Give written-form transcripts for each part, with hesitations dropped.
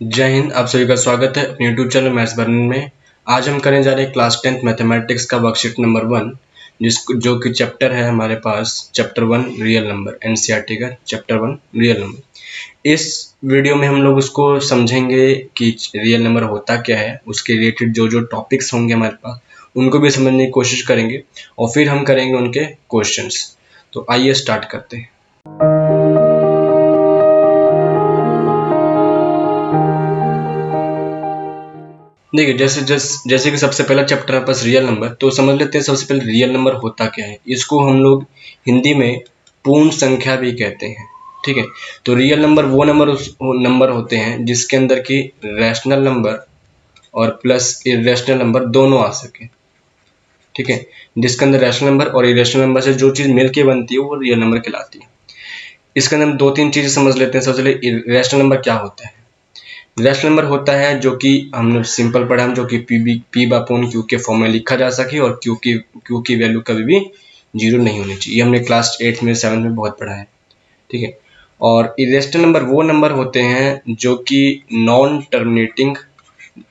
जय हिंद। आप सभी का स्वागत है अपने यूट्यूब चैनल मैथ्स बर्नन में। आज हम करने जा रहे हैं क्लास 10th मैथमेटिक्स का वर्कशीट नंबर 1, जो कि चैप्टर है हमारे पास चैप्टर 1 रियल नंबर, एनसीईआरटी का चैप्टर 1 रियल नंबर। इस वीडियो में हम लोग उसको समझेंगे कि रियल नंबर होता क्या है, उसके रिलेटेड जो जो टॉपिक्स होंगे हमारे पास उनको भी समझने की कोशिश करेंगे और फिर हम करेंगे उनके क्वेश्चंस। तो आइए स्टार्ट करते हैं। देखिए, जैसे कि सबसे पहला चैप्टर है पास रियल नंबर, तो समझ लेते हैं सबसे पहले रियल नंबर होता क्या है। इसको हम लोग हिंदी में पूर्ण संख्या भी कहते हैं। ठीक है, तो रियल नंबर वो नंबर होते हैं जिसके अंदर की रैशनल नंबर और प्लस इरेशनल नंबर दोनों आ सके। ठीक है, जिसके अंदर रैशनल नंबर और इरेशनल नंबर से जो चीज़ मिलके बनती है वो रियल नंबर कहलाती है। इसके अंदर हम दो तीन चीज़ें समझ लेते हैं। सबसे पहले रैशनल नंबर क्या होता है। रैशनल नंबर होता है जो कि हमने सिंपल पढ़ा, हम जो कि पी बापोन क्यू के फॉर्म में लिखा जा सके और क्यू की वैल्यू कभी भी जीरो नहीं होनी चाहिए। ये हमने क्लास 8 में 7 में बहुत पढ़ा है। ठीक है, और इरेशनल नंबर वो नंबर होते हैं जो कि नॉन टर्मिनेटिंग।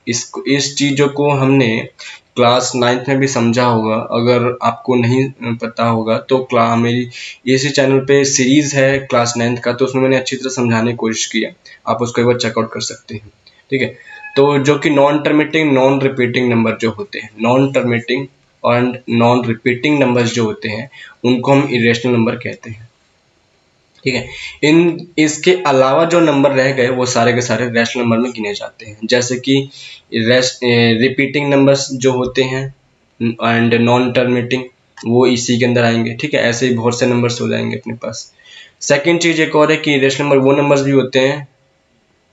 इस चीज़ों को हमने क्लास 9th में भी समझा होगा। अगर आपको नहीं पता होगा तो मेरी इसी चैनल पे सीरीज है क्लास 9th का, तो उसमें मैंने अच्छी तरह समझाने की कोशिश किया, आप उसको एक बार चेकआउट कर सकते हैं। ठीक है, तो जो कि non terminating non repeating number जो होते हैं, नॉन टर्मिनेटिंग और नॉन रिपीटिंग नंबर्स जो होते हैं उनको हम इरेशनल नंबर कहते हैं। ठीक है, इसके अलावा जो नंबर रह गए वो सारे के सारे रैशनल नंबर में गिने जाते हैं। जैसे कि रिपीटिंग नंबर्स जो होते हैं एंड नॉन टर्मिनेटिंग, वो इसी के अंदर आएंगे। ठीक है, ऐसे ही बहुत से नंबर्स हो जाएंगे अपने पास। सेकंड चीज एक और है कि रैशनल नंबर वो नंबर्स भी होते हैं,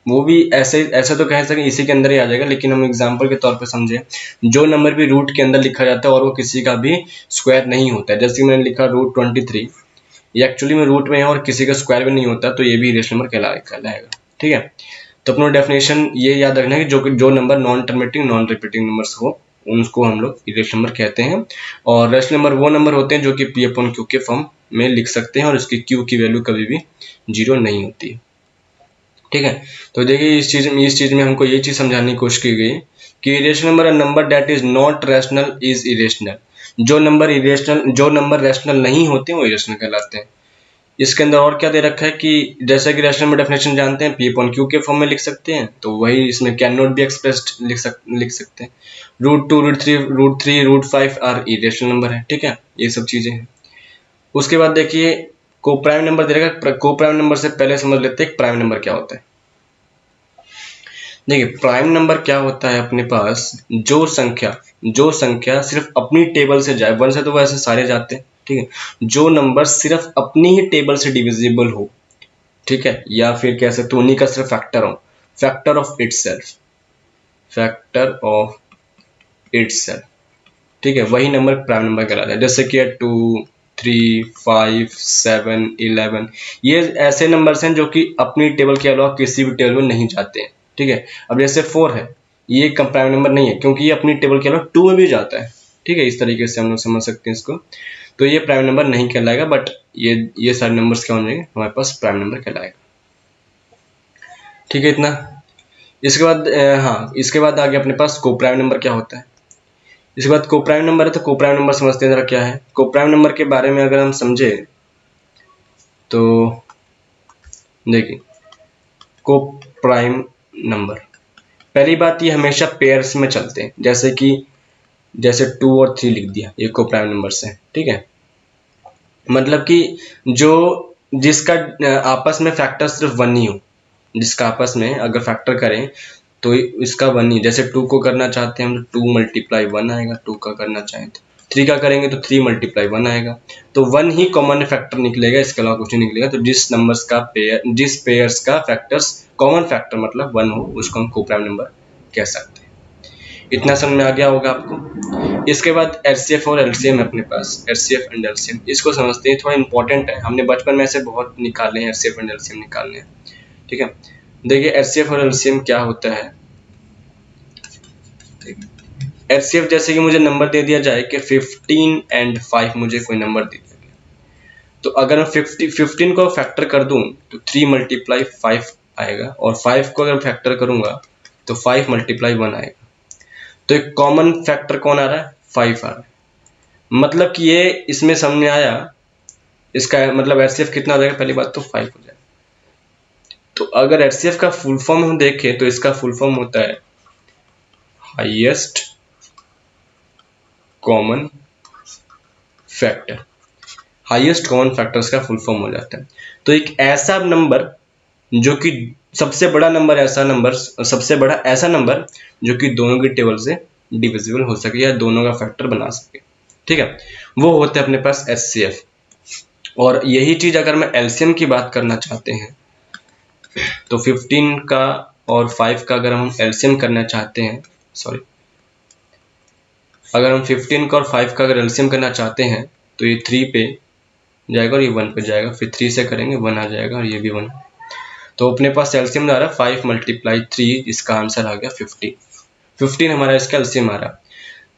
वो भी ऐसे तो कह सकें इसी के अंदर ही आ जाएगा, लेकिन हम एग्जांपल के तौर पे समझे जो नंबर भी रूट के अंदर लिखा जाता है और वो किसी का भी स्क्वायर नहीं होता है। जैसे मैंने लिखा √23, ये एक्चुअली में रूट में है और किसी का स्क्वायर भी नहीं होता, तो ये भी इरेशनल नंबर कहलाएगा। ठीक है, तो अपना डेफिनेशन ये याद रखना है कि जो number non terminating non repeating numbers हो उनको हम लोग इरेशनल नंबर कहते हैं। और रैशनल नंबर वो नंबर होते हैं जो कि पी अपॉन क्यू के फॉर्म में लिख सकते हैं और उसकी क्यू की वैल्यू कभी भी जीरो नहीं होती है। ठीक है, तो देखिए इस चीज में हमको ये चीज समझाने की कोशिश की गई कि irrational number number that is not rational is irrational. जो नंबर रैशनल नहीं होते वो इरेशनल कहलाते हैं। इसके अंदर और क्या दे रखा है कि जैसा कि रैशनल नंबर डेफिनेशन जानते हैं, पी अपॉन क्यू के फॉर्म में लिख सकते हैं, तो वही इसमें कैन नॉट बी एक्सप्रेस्ड लिख सकते हैं। √2 √3 √5 आर इरेशनल नंबर है। ठीक है, ये सब चीजें हैं। उसके बाद देखिए को प्राइम नंबर दे रखा। को प्राइम नंबर से पहले समझ लेते हैं प्राइम नंबर क्या होता है। देखिए, प्राइम नंबर क्या होता है, अपने पास जो संख्या सिर्फ अपनी टेबल से जाए, 1 से तो वैसे सारे जाते हैं। ठीक है, जो नंबर सिर्फ अपनी ही टेबल से डिविजिबल हो, ठीक है, या फिर कह सकते उन्हीं का सिर्फ फैक्टर हो, फैक्टर ऑफ इटसेल्फ। ठीक है, वही नंबर प्राइम नंबर कहलाता है। जैसे कि 2 3 5 7 11, ये ऐसे नंबर्स हैं जो कि अपनी टेबल के अलावा किसी भी टेबल में नहीं जाते हैं। ठीक है, अब जैसे 4 है, ये प्राइम नंबर नहीं है क्योंकि ये अपनी टेबल के अलावा 2 में भी जाता है। ठीक है, इस तरीके से हम लोग समझ सकते हैं इसको। तो ये प्राइम नंबर नहीं कहलाएगा, बट ये सारे नंबर्स क्या हो जाएंगे हमारे पास प्राइम नंबर कहलाएगा। ठीक है, इतना। इसके बाद हाँ, इसके बाद आगे अपने पास को प्राइम नंबर क्या होता है। इसके बाद को प्राइम नंबर है, तो को प्राइम नंबर समझते हैं जरा क्या है। को प्राइम नंबर के बारे में अगर हम समझे तो देखिए, को प्राइम नंबर पहली बात ये हमेशा पेयर्स में चलते हैं। जैसे 2 और 3 लिख दिया, ये को प्राइम नंबर्स हैं। ठीक है, मतलब कि जिसका आपस में फैक्टर सिर्फ 1 ही हो, जिसका आपस में अगर फैक्टर करें तो इसका 1 ही। जैसे 2 को करना चाहते हैं हम तो 2 × 1 आएगा, 2 का करना चाहें तो 3 का करेंगे तो 3 × 1 आएगा। तो 1 ही कॉमन फैक्टर निकलेगा, इसके अलावा कुछ नहीं निकलेगा। तो जिस पेयर्स का फैक्टर्स कॉमन फैक्टर मतलब 1 हो उसको हम को प्राइम नंबर कह सकते हैं। इतना समझ में आ गया होगा आपको। इसके बाद एचसीएफ और एलसीएम है अपने पास, एचसीएफ एंड एलसीएम, इसको समझते हैं, थोड़ा इंपॉर्टेंट है। हमने बचपन में ऐसे बहुत निकाले हैं, एचसीएफ एंड एलसीएम निकालने हैं। ठीक है, देखिए एचसीएफ और एलसीएम क्या होता है। एचसीएफ जैसे कि मुझे नंबर दे दिया जाए कि 15 और 5, मुझे कोई नंबर दे दिया गया, तो अगर मैं 15 को फैक्टर कर दूं तो 3 × 5 आएगा, और 5 को अगर फैक्टर करूंगा तो 5 मल्टीप्लाई 1 आएगा। तो एक कॉमन फैक्टर कौन आ रहा है? 5 आ रहा है। मतलब कि ये इसमें समझ में आया, इसका मतलब HCF कितना हो जाएगा? पहली बात तो 5 हो जाएगा। तो अगर HCF का फुल फॉर्म हम देखें तो इसका फुल फॉर्म होता है highest common factor. Highest common factors का फुल फॉर्म हो जाता है। तो एक ऐसा नंबर जो कि सबसे बड़ा नंबर ऐसा नंबर जो कि दोनों की टेबल से डिविजिबल हो सके या दोनों का फैक्टर बना सके, ठीक है, वो होते हैं अपने पास HCF। और यही चीज अगर मैं LCM की बात करना चाहते हैं तो 15 का और 5 का अगर हम LCM करना चाहते हैं, अगर हम 15 का और 5 का अगर LCM करना चाहते हैं तो ये 3 पे जाएगा और ये 1 पे जाएगा, फिर 3 से करेंगे 1 आ जाएगा और ये भी 1। तो अपने पास LCM आ रहा है 5 मल्टीप्लाई 3, इसका आंसर आ गया 15 हमारा इसका LCM आ रहा।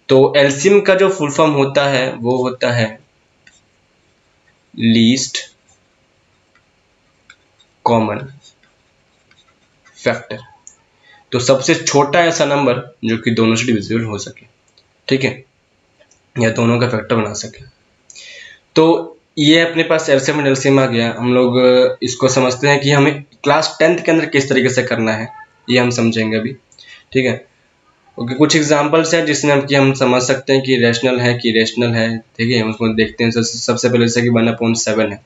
तो LCM का जो फुल फॉर्म होता है वो होता है लीस्ट कॉमन फैक्टर। तो सबसे छोटा ऐसा नंबर जो कि दोनों से डिविजिबल हो सके, ठीक है, या दोनों का फैक्टर बना सके। तो ये अपने पास LCM और LCM आ गया। हम लोग इसको समझते हैं कि हमें क्लास 10th के अंदर किस तरीके से करना है, ये हम समझेंगे अभी, ठीक है। ओके, कुछ एग्जांपल्स है जिसमें हम समझ सकते हैं कि रेशनल है, ठीक है। उसको देखते हैं। सबसे पहले जैसे कि 1/7 है।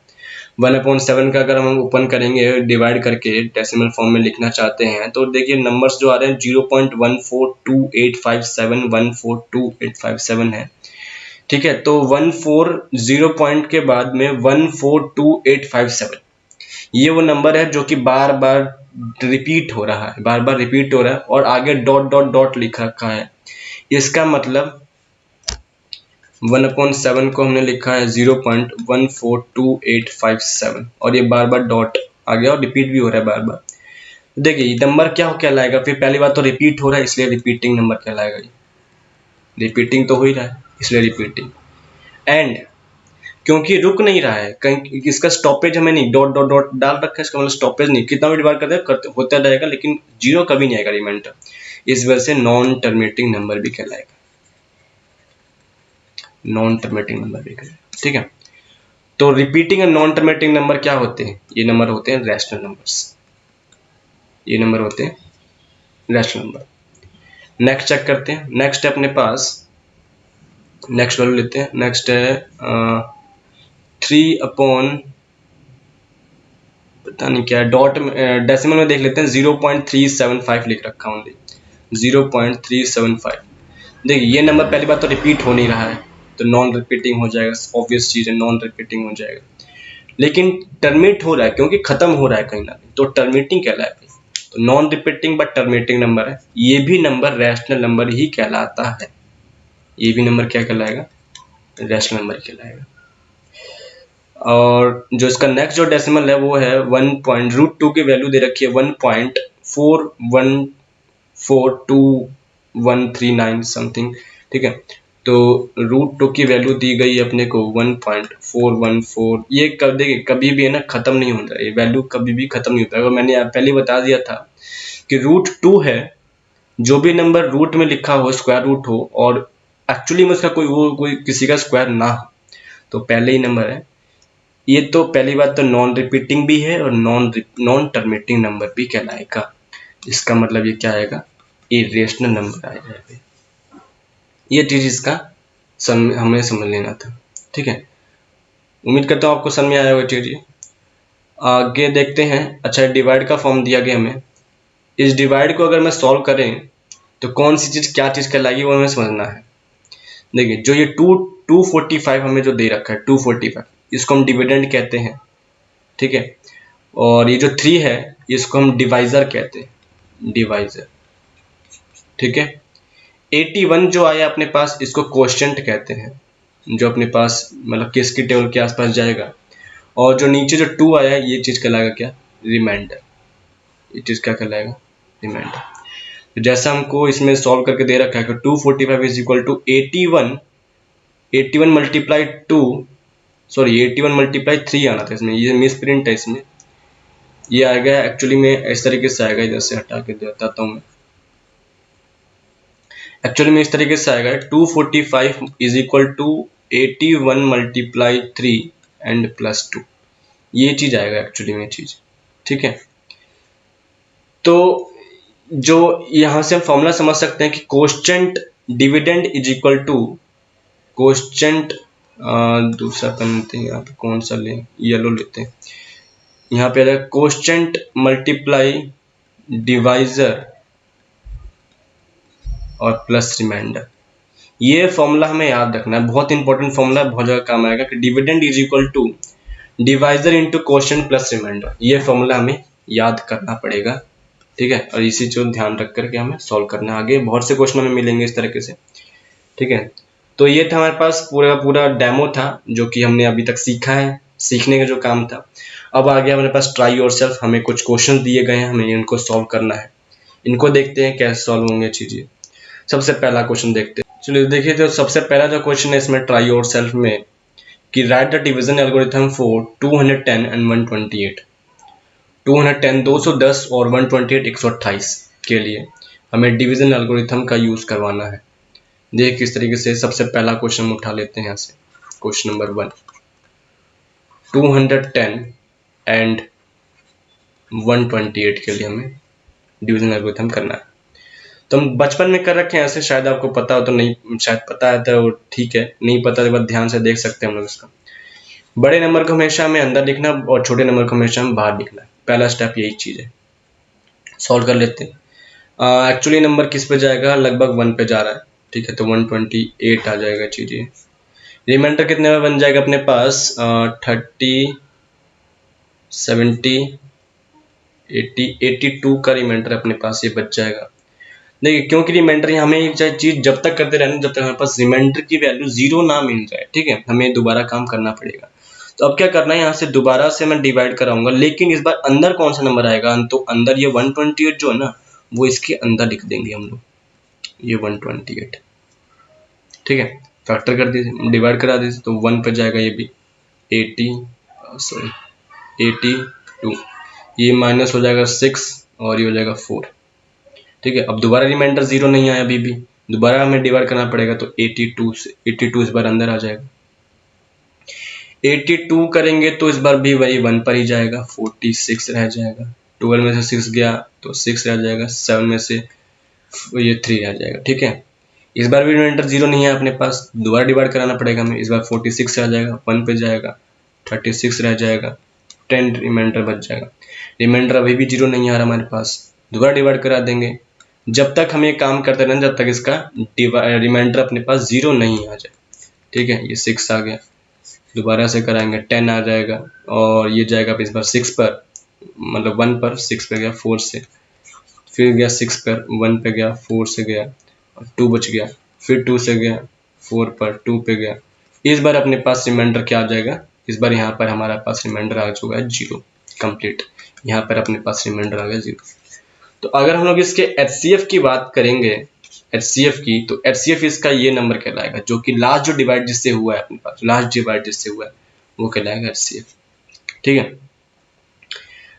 1/7 का अगर हम ओपन करेंगे डिवाइड करके डेसिमल फॉर्म में लिखना चाहते हैं तो देखिए नंबर्स जो आ रहे हैं 0.142857 14287 है, ठीक है। तो 140 पॉइंट के बाद में 142857 ये वो नंबर है जो कि बार बार रिपीट हो रहा है, और आगे डॉट डॉट डॉट लिख रखा है। इसका मतलब 1/7 को हमने लिखा है 0.142857 और ये बार बार डॉट आ गया और रिपीट भी हो रहा है बार बार। देखिए नंबर क्या कहलाएगा? फिर पहली बात तो रिपीट हो रहा है इसलिए रिपीटिंग नंबर कहलाएगा। रिपीटिंग तो हो ही रहा है इसलिए रिपीटिंग। एंड क्योंकि रुक नहीं रहा है कहीं, इसका स्टॉपेज हमें नहीं, डॉट डॉट डॉट डाल रखा है, इसका मतलब स्टॉपेज नहीं, कितना भी डिवाइड करते होता रहेगा लेकिन जीरो कभी नहीं आएगा रिमाइंडर। इस वजह से नॉन टर्मिनेटिंग नंबर भी कहलाएगा, ठीक है। तो repeating and non terminating number क्या होते हैं? ये नंबर होते हैं रैशनल नंबर्स, नेक्स्ट चेक करते हैं। नेक्स्ट है अपने पास, नेक्स्ट वैल्यू लेते हैं। नेक्स्ट है 3 अपॉन पता नहीं क्या डॉट डेसिमल में देख लेते हैं 0.375 लिख रखा हूँ, 0.375। देखिए ये नंबर पहली बात तो रिपीट हो नहीं रहा है तो नॉन रिपीटिंग हो जाएगा, ऑब्वियस चीज है, नॉन रिपीटिंग हो जाएगा। लेकिन टर्मिनेट हो रहा है क्योंकि खत्म हो रहा है कहीं ना कहीं, तो टर्मिनेटिंग कहलाएगा। तो non repeating but terminating number है, ये भी नंबर रैशनल नंबर ही कहलाता है। ये भी नंबर क्या कहलाएगा? रैशनल नंबर कहलाएगा। और जो इसका नेक्स्ट जो डेसिमल है वो है 1.√2 की वैल्यू दे रखी है 1.414239 समथिंग, ठीक है। तो √2 की वैल्यू दी गई अपने को 1.414। ये देखिए कभी भी है ना खत्म नहीं होता, ये वैल्यू कभी भी खत्म नहीं होता है। मैंने पहले बता दिया था कि √2 है जो भी नंबर रूट में लिखा हो, स्क्वायर रूट हो और एक्चुअली में उसका कोई किसी का स्क्वायर ना हो तो पहले ही नंबर है। ये तो पहली बात तो नॉन रिपीटिंग भी है और नॉन टर्मिनेटिंग नंबर भी कहलाएगा। इसका मतलब ये क्या आएगा? इरेशनल नंबर आएगा। ये चीज इसका हमें समझ लेना था, ठीक है। उम्मीद करता हूँ आपको समझ में आया होगा चीज। आगे देखते हैं। अच्छा, डिवाइड का फॉर्म दिया गया हमें। इस डिवाइड को अगर मैं सॉल्व करें तो कौन सी चीज क्या चीज कहलाएगी वो हमें समझना है। देखिए जो ये 245 हमें जो दे रखा है 245, इसको हम डिविडेंड कहते हैं, ठीक है। और ये जो 3 है इसको हम डिवाइजर कहते हैं, डिवाइजर, ठीक है। 81 जो आया अपने पास इसको कोएफिशिएंट कहते हैं, जो अपने पास मतलब किसकी टेबल के आसपास जाएगा। और जो नीचे जो 2 आया ये चीज कहलाएगा क्या? रिमाइंडर। ये चीज क्या कहलाएगा? रिमाइंडर। तो जैसा हमको इसमें सॉल्व करके दे रखा है कि 245 is equal to 81 multiply 2, sorry 81 multiply 3 आना था इसमें, ये मिस प्रिंट है इसमें, ये आएगा एक्चुअली में इस तरीके से आएगा, इधर से हटा के बताता हूँ मैं। एक्चुअली में इस तरीके से आएगा 245 is equal to 81 multiply 3 and plus 2, ये चीज आएगा एक्चुअली में चीज। ठीक है, तो जो यहां से हम फॉर्मूला समझ सकते हैं कि कोश्चेंट डिविडेंड इज इक्वल टू कोश्चेंट, दूसरा पेन लेते हैं, यहाँ पे कौन सा लें, येलो लेते हैं। यहाँ पे आ जाएगा कोश्चेंट मल्टीप्लाई डिवाइजर और प्लस रिमाइंडर। ये फॉर्मूला हमें याद रखना है, बहुत इंपॉर्टेंट फॉर्मूला है, बहुत जगह काम आएगा कि dividend is equal to divisor into quotient plus remainder. ये फॉर्मूला हमें याद करना पड़ेगा। ठीक है, और इसी को ध्यान रख करके हमें सॉल्व करना है। आगे बहुत से क्वेश्चन हमें मिलेंगे इस तरीके से। ठीक है, तो ये था हमारे पास पूरा पूरा डेमो था जो कि हमने अभी तक सीखा है, सीखने का जो काम था। अब आ गया हमारे पास ट्राई योरसेल्फ। हमें कुछ क्वेश्चन दिए गए हैं, हमें इनको सॉल्व करना है। इनको देखते हैं कैसे सॉल्व होंगे चीजें। सबसे पहला क्वेश्चन देखते हैं। चलिए देखिए, तो सबसे पहला जो क्वेश्चन है इसमें ट्राई योरसेल्फ में कि right the division algorithm for 210 and 128। 210 210 और 128 128 के लिए हमें डिवीजन एल्गोरिथम का यूज करवाना है। देख किस तरीके से। सबसे पहला क्वेश्चन उठा लेते हैं यहाँ से, क्वेश्चन नंबर 1। 210 एंड 128 के लिए हमें डिवीजन एल्गोरिथम करना है। तो हम बचपन में कर रखे हैं ऐसे, शायद आपको पता हो तो नहीं, शायद पता है तो ठीक है, नहीं पता तो ध्यान से देख सकते हैं हम लोग इसका। बड़े नंबर को हमेशा हमें अंदर लिखना और छोटे नंबर को हमेशा हम बाहर लिखना है। पहला स्टेप यही चीज है। सॉल्व कर लेते हैं। एक्चुअली नंबर किस पे जाएगा, लगभग 1 पे जा रहा है। ठीक है, तो 128 आ जाएगा चीजें। रिमाइंडर कितने में बन जाएगा अपने पास, 30 70 80 82 का रिमाइंडर अपने पास ये बच जाएगा। देखिए, क्योंकि रिमाइंडर हमें एक चीज जब तक करते रहना जब तक हमारे पास रिमाइंडर की वैल्यू 0 ना मिल जाए। ठीक है, हमें दोबारा काम करना पड़ेगा। तो अब क्या करना है, यहाँ से दोबारा से मैं डिवाइड कराऊंगा, लेकिन इस बार अंदर कौन सा नंबर आएगा, तो अंदर ये 128 जो है ना, वो इसके अंदर लिख देंगे हम लोग, ये 128। ठीक है, फैक्टर कर दीजिए, डिवाइड करा दीजिए, तो 1 पे जाएगा ये भी 82, ये माइनस हो जाएगा 6 और ये हो जाएगा 4। ठीक है, अब दोबारा रिमाइंडर 0 नहीं आया अभी भी, दोबारा हमें डिवाइड करना पड़ेगा, तो 82 से 82 इस बार अंदर आ जाएगा। 82 करेंगे तो इस बार भी वही 1 पर ही जाएगा, 46 रह जाएगा। 12 में से 6 गया तो 6 रह जाएगा, 7 में से ये 3 रह जाएगा। ठीक है, इस बार भी रिमाइंडर 0 नहीं है अपने पास, दोबारा डिवाइड कराना पड़ेगा हमें। इस बार 46 रह जाएगा, 1 पे जाएगा, 36 रह जाएगा, 10 रिमाइंडर बच जाएगा। रिमाइंडर अभी भी 0 नहीं आ रहा हमारे पास, दोबारा डिवाइड करा देंगे। जब तक हम ये काम करते रहें जब तक इसका रिमाइंडर अपने पास 0 नहीं आ जाए। ठीक है, ये 6 आ गया, दोबारा से कराएंगे 10 आ जाएगा, और ये जाएगा इस बार 6 पर, मतलब 1 पर, 6 पे गया 4 से, फिर गया 6 पर, 1 पे गया, 4 से गया और 2 बच गया, फिर 2 से गया 4 पर, 2 पे गया। इस बार अपने पास रिमाइंडर क्या आ जाएगा, इस बार यहाँ पर हमारा पास रिमाइंडर आ चुका है 0 कंप्लीट। यहाँ पर अपने पास रिमाइंडर आ गया 0। तो अगर हम लोग इसके HCF की बात करेंगे, HCF की, तो HCF इसका ये नंबर कहलाएगा जो कि लास्ट जो डिवाइड जिससे हुआ है अपने पास, लास्ट डिवाइड जिससे हुआ है वो कहलाएगा HCF। ठीक है,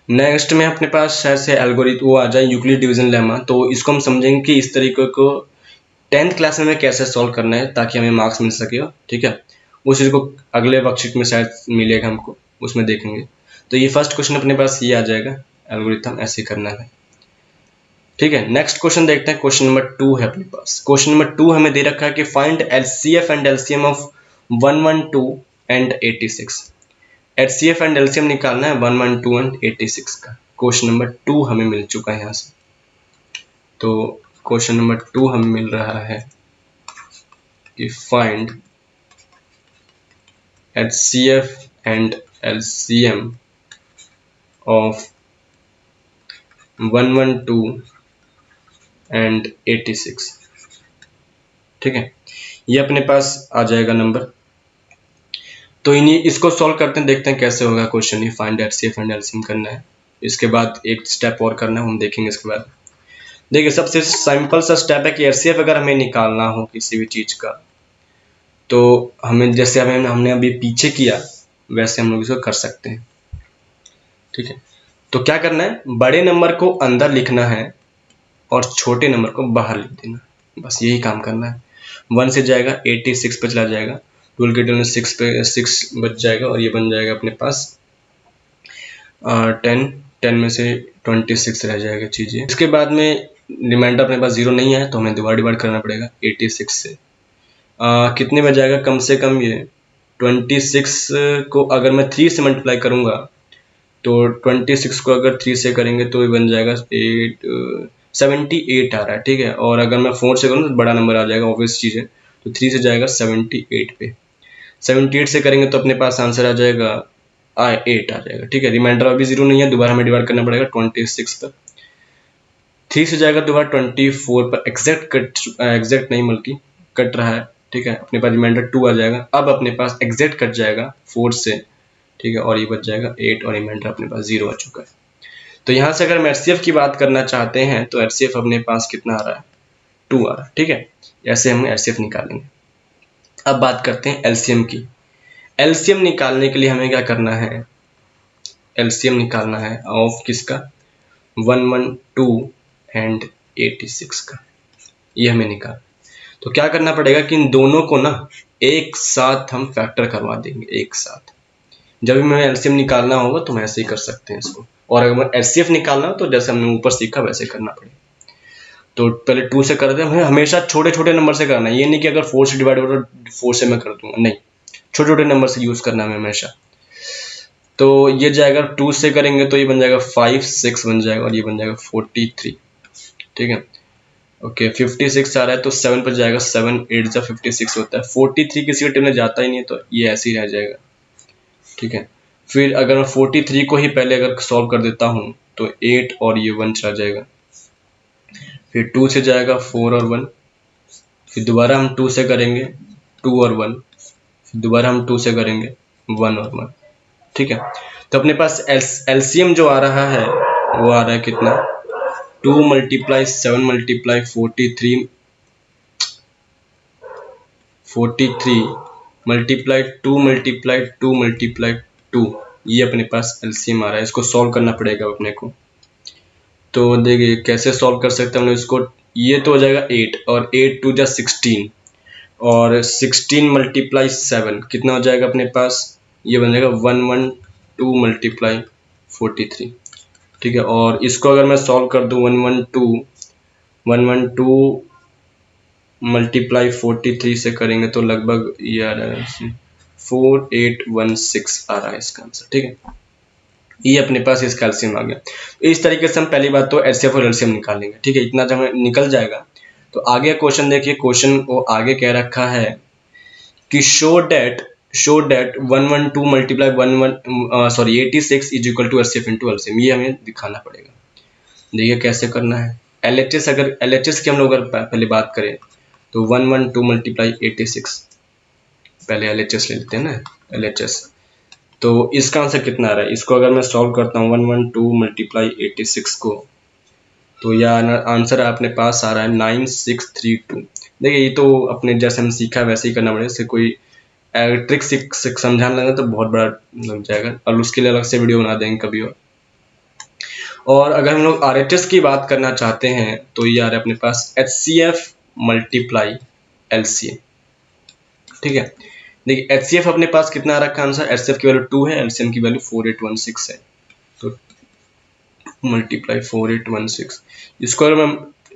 नेक्स्ट में अपने पास ऐसे एल्गोरिथम वो आ जाए यूक्लिड डिवीजन लेमा। तो इसको हम समझेंगे कि इस तरीके को 10th क्लास में कैसे सॉल्व करना है ताकि हमें मार्क्स मिल सके। ठीक है, उस चीज को अगले वर्कशीट में शायद मिलेगा हमको, उसमें देखेंगे। तो ये फर्स्ट क्वेश्चन अपने पास ये आ जाएगा, एल्गोरिथम ऐसे करना है। ठीक है, नेक्स्ट क्वेश्चन देखते हैं। क्वेश्चन नंबर 2 है अपने पास। क्वेश्चन नंबर 2 हमें दे रखा है कि find LCF and LCM of 112 and 86। HCF and LCM निकालना है 112 एंड 86 का। क्वेश्चन नंबर 2 हमें मिल चुका है यहाँ से। तो क्वेश्चन नंबर 2 हमें मिल रहा है कि find HCF and LCM of 112 and 86। ठीक है, ये अपने पास आ जाएगा नंबर। तो इन्हीं इसको सॉल्व करते हैं, देखते हैं कैसे होगा क्वेश्चन। ये फाइंड HCF एंड LCM करना है, इसके बाद एक स्टेप और करना है, हम देखेंगे इसके बाद। देखिए, सबसे सिंपल सा स्टेप है कि HCF अगर हमें निकालना हो किसी भी चीज का, तो हमें जैसे हमने अभी पीछे किया वैसे हम लोग इसको कर सकते हैं। ठीक है, तो क्या करना है, बड़े नंबर को अंदर लिखना है और छोटे नंबर को बाहर लिख देना, बस यही काम करना है। 1 से जाएगा 86 पे चला जाएगा, 12 के टेबल में 6 पे 6 बच जाएगा और ये बन जाएगा अपने पास 10 में से 26 रह जाएगा चीज़ें। इसके बाद में रिमाइंडर अपने पास 0 नहीं है तो हमें डिवाइड करना पड़ेगा 86 से। कितने में जाएगा, कम से कम ये 26 को अगर मैं 3 से मल्टीप्लाई करूँगा तो 26 को अगर 3 से करेंगे तो ये बन जाएगा 78 आ रहा है, ठीक है। और अगर मैं 4 से करूँ तो बड़ा नंबर आ जाएगा, ऑब्वियस चीज़ है। तो 3 से जाएगा 78 पे, 78 से करेंगे तो अपने पास आंसर आ जाएगा 8 आ जाएगा, ठीक है। रिमाइंडर अभी 0 नहीं है, दोबारा हमें डिवाइड करना पड़ेगा 26 पर। 3 से जाएगा दोबारा 24 पर, एग्जैक्ट नहीं बल्कि कट रहा है, ठीक है। अपने पास रिमाइंडर 2 आ जाएगा। अब अपने पास एग्जैक्ट कट जाएगा 4 से, ठीक है, और ये बच जाएगा 8 और रिमाइंडर अपने पास 0 आ चुका है। तो यहाँ से अगर हम एचसीएफ की बात करना चाहते हैं तो एचसीएफ अपने पास कितना आ रहा है, 2 आ रहा है, ठीक है। ऐसे हम एचसीएफ निकालेंगे। अब बात करते हैं एलसीएम की। एलसीएम निकालने के लिए हमें क्या करना है, एलसीएम निकालना है ऑफ किसका, 112 एंड 86 का, ये हमें निकाल। तो क्या करना पड़ेगा कि इन दोनों को ना एक साथ हम फैक्टर करवा देंगे, एक साथ। जब भी हमें एलसीएम निकालना होगा तो हम ऐसे ही कर सकते हैं इसको, और अगर एचसीएफ निकालना हो तो जैसे हमने ऊपर सीखा वैसे करना पड़ेगा। तो पहले 2 से कर दें, हमें हमेशा छोटे छोटे नंबर से करना है, ये नहीं कि अगर 4 से डिवाइड हो तो 4 से मैं कर दूंगा, नहीं, छोटे छोटे नंबर से यूज करना है हमेशा। तो ये जाएगा 2 से करेंगे तो ये बन जाएगा 5, 6 बन जाएगा और ये बन जाएगा 43, ठीक है। ओके 56 आ रहा है तो 7 पर जाएगा, 7 8 जा 56 होता है। 43 किसी के टेबल में जाता ही नहीं है तो ये ऐसे ही रह जाएगा, ठीक है। फिर अगर मैं 43 को ही पहले अगर सॉल्व कर देता हूँ तो 8 और ये 1 चला जाएगा। फिर 2 से जाएगा 4 और 1, फिर दोबारा हम 2 से करेंगे 2 और 1, फिर दोबारा हम 2 से करेंगे 1 और 1, ठीक है। तो अपने पास एलसीएम जो आ रहा है वो आ रहा है कितना, 2 × 7 × 43 मल्टीप्लाई 2 × 2 × 2, ये अपने पास एलसीएम आ रहा है। इसको सॉल्व करना पड़ेगा अपने को। तो देखिए कैसे सॉल्व कर सकते हैं हम लोग इसको। ये तो हो जाएगा 8 और 8 2 जा 16 और 16 × 7 कितना हो जाएगा अपने पास, ये बन जाएगा 112 × 43, ठीक है। और इसको अगर मैं सॉल्व कर दूं 112 × 43 से करेंगे तो लगभग ये आ रहा है 4816 आ रहा है इसका आंसर, ठीक है। ये अपने पास इसका एलसीएम आ गया। तो इस तरीके से हम पहली बात तो एचसीएफ और एलसीएम निकालेंगे, ठीक है। इतना जब निकल जाएगा तो आगे क्वेश्चन देखिए, क्वेश्चन वो आगे कह रखा है कि show that 112 × 86 is equal to HCF into LCM, ये हमें दिखाना पड़ेगा। देखिए कैसे करना है। एलएचएस, अगर एलएचएस की हम लोग अगर पहले बात करें तो 112 × 86, पहले एलएचएस ले लेते हैं ना, एलएचएस। तो इसका आंसर कितना आ रहा है, इसको अगर मैं सॉल्व करता हूँ 112 × 86 को, तो यह आंसर अपने पास आ रहा है 9632। देखिए ये तो अपने जैसे हम सीखा वैसे ही करना पड़ेगा, इससे कोई ट्रिक समझाने लगा तो बहुत बड़ा लग जाएगा, और उसके लिए अलग से वीडियो बना देंगे कभी और अगर हम लोग आरएचएस की बात करना चाहते हैं तो ये आ रहा है अपने पास HCF × LCM, ठीक है। देखिए HCF अपने पास कितना आ रखा है आंसर, HCF की वैल्यू 2 है, LCM की वैल्यू 4816 है, तो × 4816, इसको अगर मैं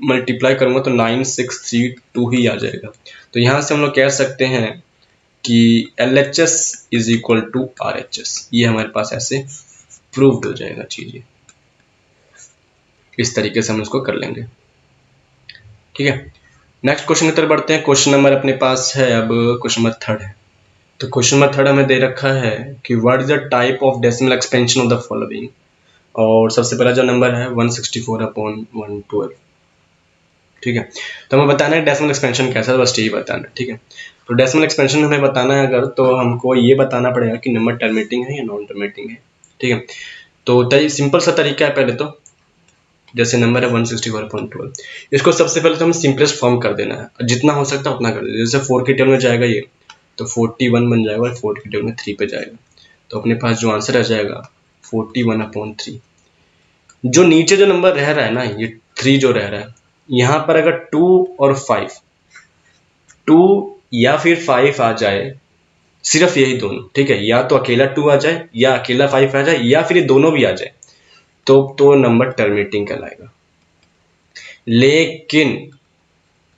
मल्टीप्लाई करूंगा तो 9632 ही आ जाएगा। तो यहाँ से हम लोग कह सकते हैं कि LHS is equal to RHS, ये हमारे पास ऐसे प्रूव्ड हो जाएगा चीज़ें। इस तरीके से हम इसको कर लेंगे, ठीक है। नेक्स्ट क्वेश्चन की तरफ बढ़ते हैं। क्वेश्चन नंबर अपने पास है अब क्वेश्चन नंबर 3 है। तो क्वेश्चन नंबर 3 हमें दे रखा है कि what is the type of decimal expansion of the following, और सबसे पहला जो नंबर है 164/112, ठीक है। तो हमें बताना है डेसिमल एक्सपेंशन कैसा है, बस यही बताना है, ठीक है। तो डेसिमल एक्सपेंशन हमें बताना है अगर, तो हमको ये बताना पड़ेगा कि नंबर टर्मिनेटिंग है या नॉन टर्मिनेटिंग है, ठीक है। तो सिंपल सा तरीका है, पहले तो जैसे नंबर है 164/12, इसको सबसे पहले तो हम सिंपलेस्ट फॉर्म कर देना है, जितना हो सकता है उतना कर देना। जैसे 4 के टेबल में जाएगा ये तो 41 बन जाएगा और 4 के टेबल में 3 पे जाएगा, तो अपने पास जो आंसर आ जाएगा 41/3, जो नीचे जो नंबर रह रहा है ना, ये 3 जो रह रहा है, यहाँ पर अगर 2 और 5, 2 या फिर 5 आ जाए, सिर्फ यही दोनों, ठीक है, या तो अकेला 2 आ जाए या अकेला 5 आ जाए या फिर ये दोनों भी आ जाए, तो नंबर टर्मिनेटिंग कहलाएगा। लेकिन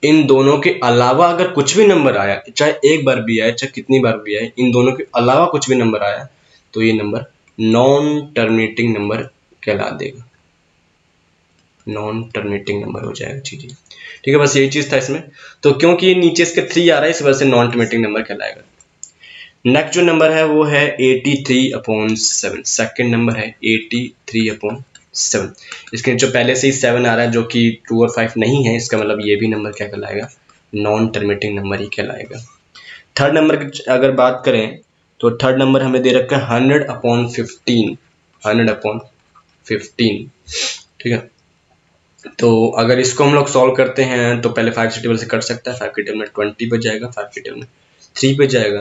इन दोनों के अलावा अगर कुछ भी नंबर आया, चाहे एक बार भी आए चाहे कितनी बार भी आए, इन दोनों के अलावा कुछ भी नंबर आया, तो ये नंबर नॉन टर्मिनेटिंग नंबर कहला देगा, नॉन टर्मिनेटिंग नंबर हो जाएगा। ठीक है, बस यही चीज था इसमें। तो क्योंकि ये नीचे इसके 3 आ रहा है, इस वजह से नॉन टर्मिनेटिंग नंबर कहलाएगा। नेक्स्ट जो नंबर है वो है 83/7। सेकंड नंबर है 83/7। इसके जो पहले से ही 7 आ रहा है, जो कि 2 और 5 नहीं है, इसका मतलब ये भी नंबर क्या कहलाएगा, नॉन टर्मिनेटिंग नंबर ही कहलाएगा। थर्ड नंबर की अगर बात करें तो थर्ड नंबर हमें दे रखा है 100/15। 100/15, ठीक है। तो अगर इसको हम लोग सॉल्व करते हैं तो पहले 5 के टेबल से कर सकता है। 5 के टेबल में 20 पे जाएगा, 5 के टेबल में 3 पे जाएगा,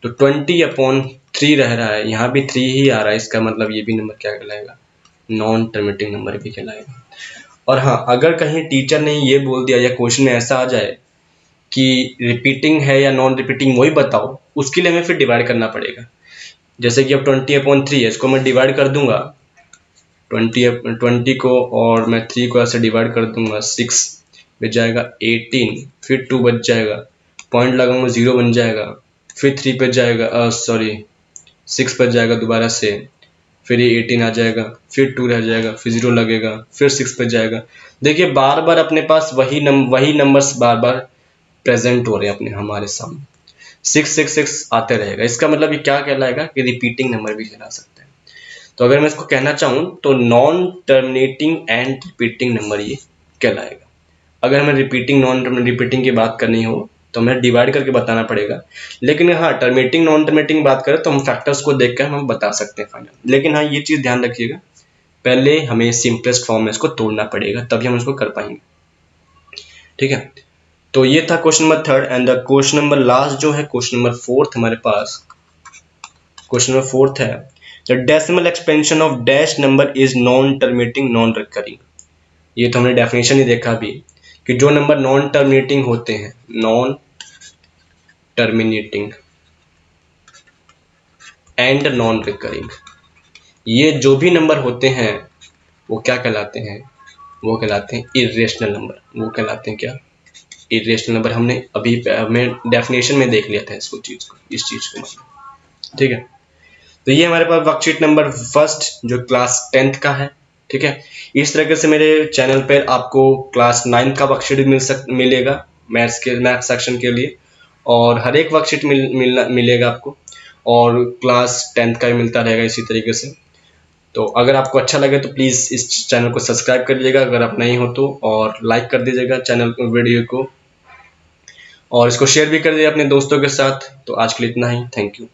तो 20/3 रह रहा है, यहाँ भी 3 ही आ रहा है, इसका मतलब ये भी नंबर क्या कहलाएगा, नॉन टर्मिनेटिंग नंबर भी कहलाएगा। और हाँ, अगर कहीं टीचर ने ये बोल दिया या क्वेश्चन में ऐसा आ जाए कि रिपीटिंग है या नॉन रिपीटिंग वही बताओ, उसके लिए हमें फिर डिवाइड करना पड़ेगा। जैसे कि अब 20/3 है, इसको मैं डिवाइड कर दूंगा 20 को, और मैं 3 को ऐसे डिवाइड कर दूंगा, 6 बच जाएगा 18, फिर 2 बच जाएगा, पॉइंट लगाऊंगा 0 बन जाएगा, फिर 3 पे जाएगा, सॉरी 6 बच जाएगा दोबारा से, फिर ये 18 आ जाएगा, फिर 2 रह जाएगा, फिर 0 लगेगा, फिर 6 पे जाएगा। देखिए बार बार अपने पास वही नंबर्स बार बार प्रेजेंट हो रहे हैं अपने हमारे सामने, 6 आते रहेगा। इसका मतलब ये क्या कहलाएगा कि रिपीटिंग नंबर भी कहला सकते हैं। तो अगर मैं इसको कहना चाहूँ तो non terminating and repeating number ये कहलाएगा। अगर हमें रिपीटिंग नॉन रिपीटिंग की बात करनी हो तो हमें डिवाइड करके बताना पड़ेगा, लेकिन हाँ टर्मिनेटिंग नॉन टर्मिनेटिंग बात करें तो हम फैक्टर्स को देखकर हम बता सकते हैं फाइनल। लेकिन हाँ ये चीज़ ध्यान रखिएगा, पहले हमें सिंपलेस्ट फॉर्म में इसको तोड़ना पड़ेगा, तभी हम इसको कर पाएंगे। ठीक है, तो ये था question number 3 and the question number last जो है क्वेश्चन नंबर 4 हमारे पास। क्वेश्चन नंबर 4 है the decimal expansion of dash number is non terminating non recurring. ये तो हमने डेफिनेशन ही देखा अभी कि जो नंबर नॉन टर्मिनेटिंग होते हैं, non terminating and non recurring, ये जो भी नंबर होते हैं वो क्या कहलाते हैं, वो कहलाते हैं इर्रेशनल नंबर। वो कहलाते हैं क्या, इर्रेशनल नंबर। हमने अभी हमें डेफिनेशन में देख लिया था इसको, चीज को, इस चीज को मतलब। ठीक है, तो ये हमारे पास वर्कशीट नंबर 1 जो क्लास 10th का है। ठीक है, इस तरीके से मेरे चैनल पर आपको क्लास 9 का वर्कशीट मिलेगा मैथ्स सेक्शन के लिए, और हर एक वर्कशीट मिलेगा आपको, और क्लास 10th का भी मिलता रहेगा इसी तरीके से। तो अगर आपको अच्छा लगे तो प्लीज़ इस चैनल को सब्सक्राइब कर लीजिएगा अगर आप नहीं हो तो, और लाइक कर दीजिएगा चैनल को, वीडियो को, और इसको शेयर भी कर दीजिए अपने दोस्तों के साथ। तो आज के लिए इतना ही, थैंक यू।